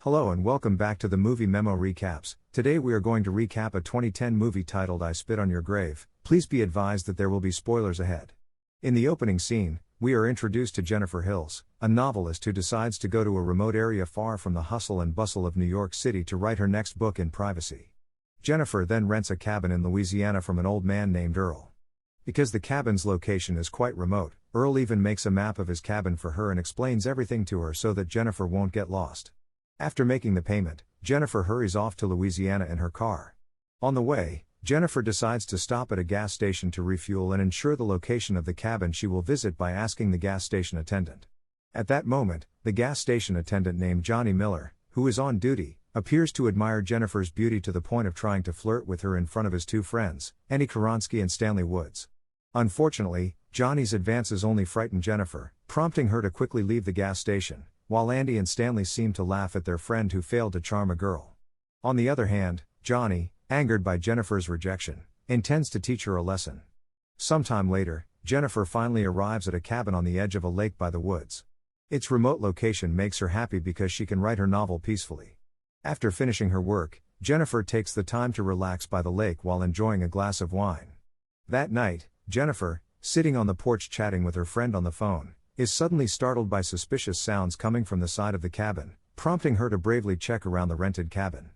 Hello and welcome back to the Movie Memo Recaps. Today we are going to recap a 2010 movie titled I Spit on Your Grave. Please be advised that there will be spoilers ahead. In the opening scene, we are introduced to Jennifer Hills, a novelist who decides to go to a remote area far from the hustle and bustle of New York City to write her next book in privacy. Jennifer then rents a cabin in Louisiana from an old man named Earl. Because the cabin's location is quite remote, Earl even makes a map of his cabin for her and explains everything to her so that Jennifer won't get lost. After making the payment, Jennifer hurries off to Louisiana in her car. On the way, Jennifer decides to stop at a gas station to refuel and ensure the location of the cabin she will visit by asking the gas station attendant. At that moment, the gas station attendant named Johnny Miller, who is on duty, appears to admire Jennifer's beauty to the point of trying to flirt with her in front of his two friends, Andy Karonsky and Stanley Woods. Unfortunately, Johnny's advances only frighten Jennifer, prompting her to quickly leave the gas station, while Andy and Stanley seem to laugh at their friend who failed to charm a girl. On the other hand, Johnny, angered by Jennifer's rejection, intends to teach her a lesson. Sometime later, Jennifer finally arrives at a cabin on the edge of a lake by the woods. Its remote location makes her happy because she can write her novel peacefully. After finishing her work, Jennifer takes the time to relax by the lake while enjoying a glass of wine. That night, Jennifer, sitting on the porch chatting with her friend on the phone, is suddenly startled by suspicious sounds coming from the side of the cabin, prompting her to bravely check around the rented cabin.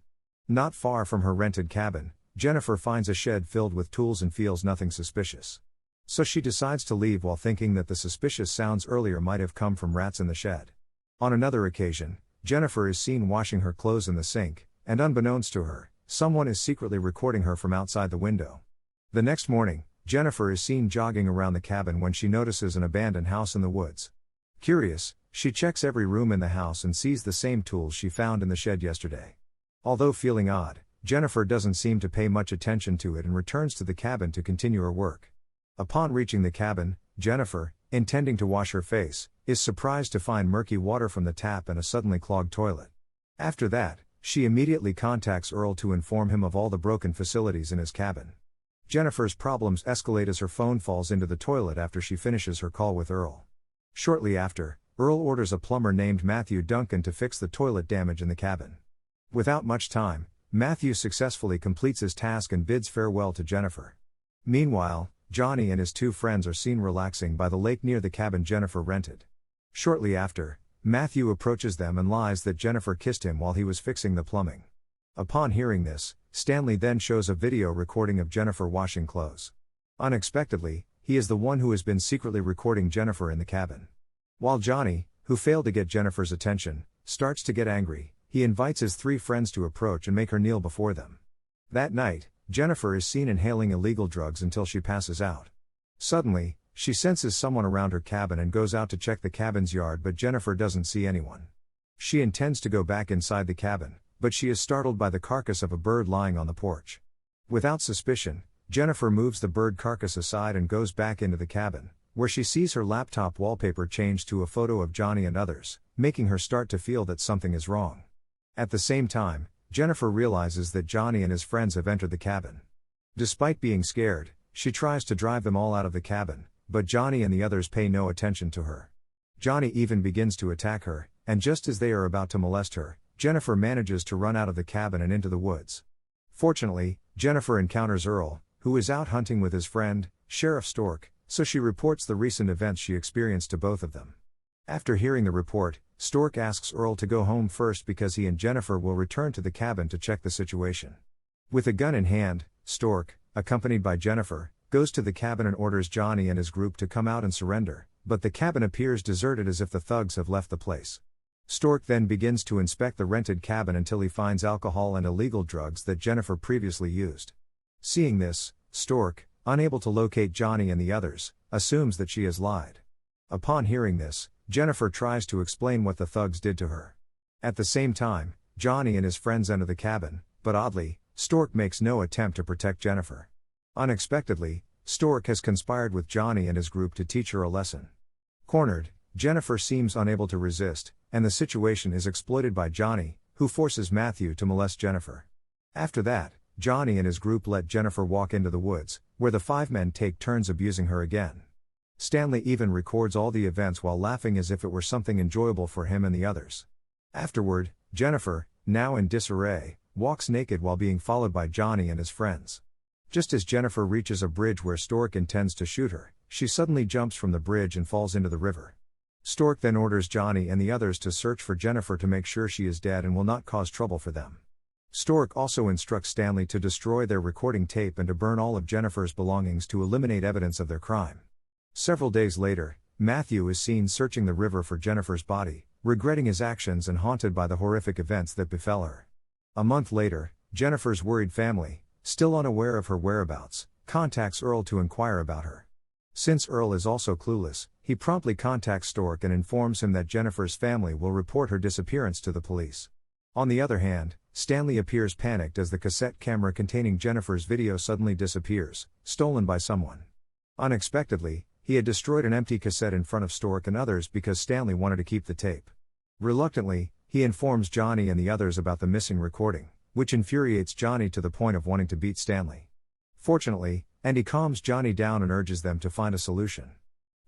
Not far from her rented cabin, Jennifer finds a shed filled with tools and feels nothing suspicious. So she decides to leave while thinking that the suspicious sounds earlier might have come from rats in the shed. On another occasion, Jennifer is seen washing her clothes in the sink, and unbeknownst to her, someone is secretly recording her from outside the window. The next morning, Jennifer is seen jogging around the cabin when she notices an abandoned house in the woods. Curious, she checks every room in the house and sees the same tools she found in the shed yesterday. Although feeling odd, Jennifer doesn't seem to pay much attention to it and returns to the cabin to continue her work. Upon reaching the cabin, Jennifer, intending to wash her face, is surprised to find murky water from the tap and a suddenly clogged toilet. After that, she immediately contacts Earl to inform him of all the broken facilities in his cabin. Jennifer's problems escalate as her phone falls into the toilet after she finishes her call with Earl. Shortly after, Earl orders a plumber named Matthew Duncan to fix the toilet damage in the cabin. Without much time, Matthew successfully completes his task and bids farewell to Jennifer. Meanwhile, Johnny and his two friends are seen relaxing by the lake near the cabin Jennifer rented. Shortly after, Matthew approaches them and lies that Jennifer kissed him while he was fixing the plumbing. Upon hearing this, Stanley then shows a video recording of Jennifer washing clothes. Unexpectedly, he is the one who has been secretly recording Jennifer in the cabin. While Johnny, who failed to get Jennifer's attention, starts to get angry, he invites his three friends to approach and make her kneel before them. That night, Jennifer is seen inhaling illegal drugs until she passes out. Suddenly, she senses someone around her cabin and goes out to check the cabin's yard, but Jennifer doesn't see anyone. She intends to go back inside the cabin, but she is startled by the carcass of a bird lying on the porch. Without suspicion, Jennifer moves the bird carcass aside and goes back into the cabin, where she sees her laptop wallpaper change to a photo of Johnny and others, making her start to feel that something is wrong. At the same time, Jennifer realizes that Johnny and his friends have entered the cabin. Despite being scared, she tries to drive them all out of the cabin, but Johnny and the others pay no attention to her. Johnny even begins to attack her, and just as they are about to molest her, Jennifer manages to run out of the cabin and into the woods. Fortunately, Jennifer encounters Earl, who is out hunting with his friend, Sheriff Stork, so she reports the recent events she experienced to both of them. After hearing the report, Stork asks Earl to go home first because he and Jennifer will return to the cabin to check the situation. With a gun in hand, Stork, accompanied by Jennifer, goes to the cabin and orders Johnny and his group to come out and surrender, but the cabin appears deserted as if the thugs have left the place. Stork then begins to inspect the rented cabin until he finds alcohol and illegal drugs that Jennifer previously used. Seeing this, Stork, unable to locate Johnny and the others, assumes that she has lied. Upon hearing this, Jennifer tries to explain what the thugs did to her. At the same time, Johnny and his friends enter the cabin, but oddly, Stork makes no attempt to protect Jennifer. Unexpectedly, Stork has conspired with Johnny and his group to teach her a lesson. Cornered, Jennifer seems unable to resist, and the situation is exploited by Johnny, who forces Matthew to molest Jennifer. After that, Johnny and his group let Jennifer walk into the woods, where the five men take turns abusing her again. Stanley even records all the events while laughing as if it were something enjoyable for him and the others. Afterward, Jennifer, now in disarray, walks naked while being followed by Johnny and his friends. Just as Jennifer reaches a bridge where Stork intends to shoot her, she suddenly jumps from the bridge and falls into the river. Stork then orders Johnny and the others to search for Jennifer to make sure she is dead and will not cause trouble for them. Stork also instructs Stanley to destroy their recording tape and to burn all of Jennifer's belongings to eliminate evidence of their crime. Several days later, Matthew is seen searching the river for Jennifer's body, regretting his actions and haunted by the horrific events that befell her. A month later, Jennifer's worried family, still unaware of her whereabouts, contacts Earl to inquire about her. Since Earl is also clueless, he promptly contacts Stork and informs him that Jennifer's family will report her disappearance to the police. On the other hand, Stanley appears panicked as the cassette camera containing Jennifer's video suddenly disappears, stolen by someone. Unexpectedly, he had destroyed an empty cassette in front of Stork and others because Stanley wanted to keep the tape. Reluctantly, he informs Johnny and the others about the missing recording, which infuriates Johnny to the point of wanting to beat Stanley. Fortunately, Andy calms Johnny down and urges them to find a solution.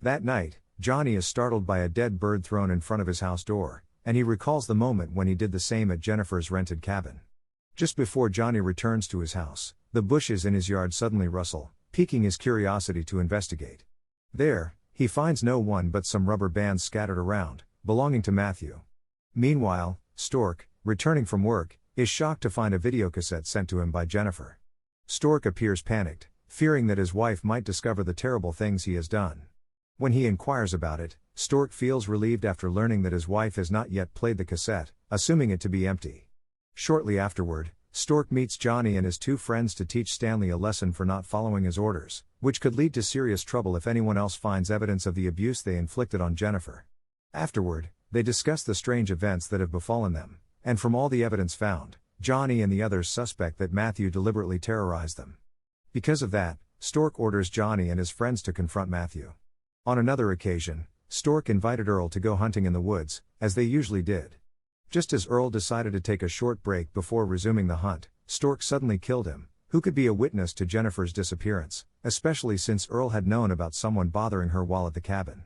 That night, Johnny is startled by a dead bird thrown in front of his house door, and he recalls the moment when he did the same at Jennifer's rented cabin. Just before Johnny returns to his house, the bushes in his yard suddenly rustle, piquing his curiosity to investigate. There, he finds no one but some rubber bands scattered around, belonging to Matthew. Meanwhile, Stork, returning from work, is shocked to find a videocassette sent to him by Jennifer. Stork appears panicked, fearing that his wife might discover the terrible things he has done. When he inquires about it, Stork feels relieved after learning that his wife has not yet played the cassette, assuming it to be empty. Shortly afterward, Stork meets Johnny and his two friends to teach Stanley a lesson for not following his orders, which could lead to serious trouble if anyone else finds evidence of the abuse they inflicted on Jennifer. Afterward, they discuss the strange events that have befallen them, and from all the evidence found, Johnny and the others suspect that Matthew deliberately terrorized them. Because of that, Stork orders Johnny and his friends to confront Matthew. On another occasion, Stork invited Earl to go hunting in the woods, as they usually did. Just as Earl decided to take a short break before resuming the hunt, Stork suddenly killed him, who could be a witness to Jennifer's disappearance, especially since Earl had known about someone bothering her while at the cabin.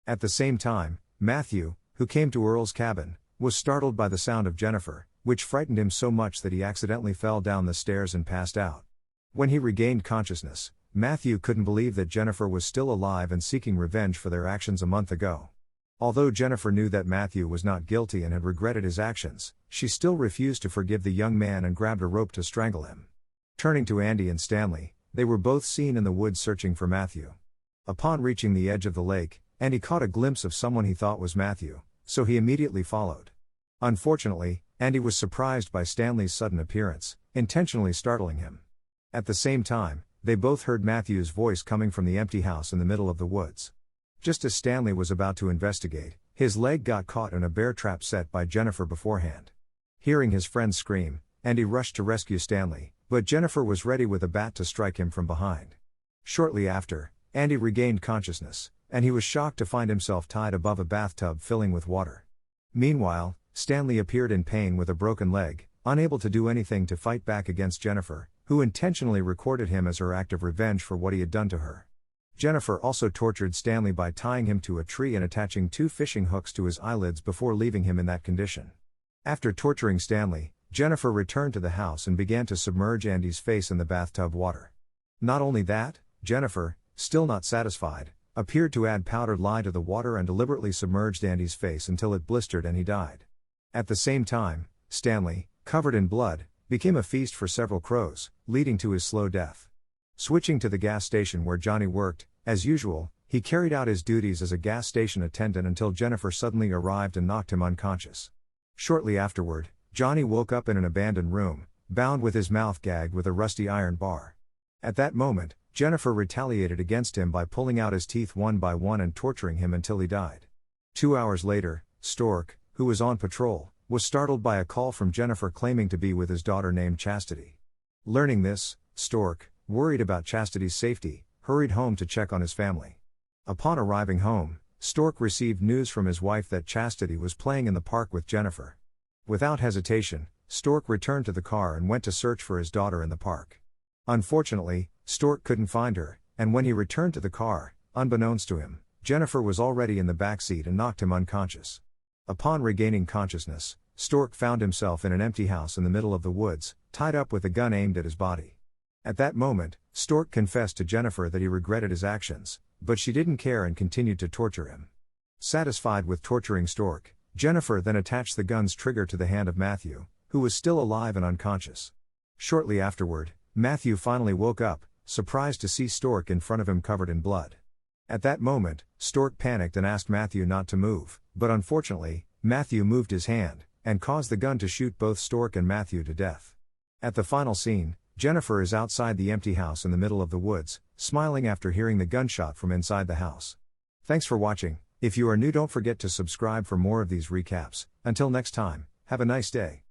At the same time, Matthew, who came to Earl's cabin, was startled by the sound of Jennifer, which frightened him so much that he accidentally fell down the stairs and passed out. When he regained consciousness, Matthew couldn't believe that Jennifer was still alive and seeking revenge for their actions a month ago. Although Jennifer knew that Matthew was not guilty and had regretted his actions, she still refused to forgive the young man and grabbed a rope to strangle him. Turning to Andy and Stanley, they were both seen in the woods searching for Matthew. Upon reaching the edge of the lake, Andy caught a glimpse of someone he thought was Matthew, so he immediately followed. Unfortunately, Andy was surprised by Stanley's sudden appearance, intentionally startling him. At the same time, they both heard Matthew's voice coming from the empty house in the middle of the woods. Just as Stanley was about to investigate, his leg got caught in a bear trap set by Jennifer beforehand. Hearing his friends scream, Andy rushed to rescue Stanley, but Jennifer was ready with a bat to strike him from behind. Shortly after, Andy regained consciousness, and he was shocked to find himself tied above a bathtub filling with water. Meanwhile, Stanley appeared in pain with a broken leg, unable to do anything to fight back against Jennifer, who intentionally recorded him as her act of revenge for what he had done to her. Jennifer also tortured Stanley by tying him to a tree and attaching 2 fishing hooks to his eyelids before leaving him in that condition. After torturing Stanley, Jennifer returned to the house and began to submerge Andy's face in the bathtub water. Not only that, Jennifer, still not satisfied, appeared to add powdered lye to the water and deliberately submerged Andy's face until it blistered and he died. At the same time, Stanley, covered in blood, became a feast for several crows, leading to his slow death. Switching to the gas station where Johnny worked, as usual, he carried out his duties as a gas station attendant until Jennifer suddenly arrived and knocked him unconscious. Shortly afterward, Johnny woke up in an abandoned room, bound with his mouth gagged with a rusty iron bar. At that moment, Jennifer retaliated against him by pulling out his teeth one by one and torturing him until he died. 2 hours later, Stork, who was on patrol, was startled by a call from Jennifer claiming to be with his daughter named Chastity. Learning this, Stork, worried about Chastity's safety, hurried home to check on his family. Upon arriving home, Stork received news from his wife that Chastity was playing in the park with Jennifer. Without hesitation, Stork returned to the car and went to search for his daughter in the park. Unfortunately, Stork couldn't find her, and when he returned to the car, unbeknownst to him, Jennifer was already in the back seat and knocked him unconscious. Upon regaining consciousness, Stork found himself in an empty house in the middle of the woods, tied up with a gun aimed at his body. At that moment, Stork confessed to Jennifer that he regretted his actions, but she didn't care and continued to torture him. Satisfied with torturing Stork, Jennifer then attached the gun's trigger to the hand of Matthew, who was still alive and unconscious. Shortly afterward, Matthew finally woke up, surprised to see Stork in front of him covered in blood. At that moment, Stork panicked and asked Matthew not to move, but unfortunately, Matthew moved his hand, and caused the gun to shoot both Stork and Matthew to death. At the final scene, Jennifer is outside the empty house in the middle of the woods, smiling after hearing the gunshot from inside the house. Thanks for watching. If you are new, don't forget to subscribe for more of these recaps. Until next time, have a nice day.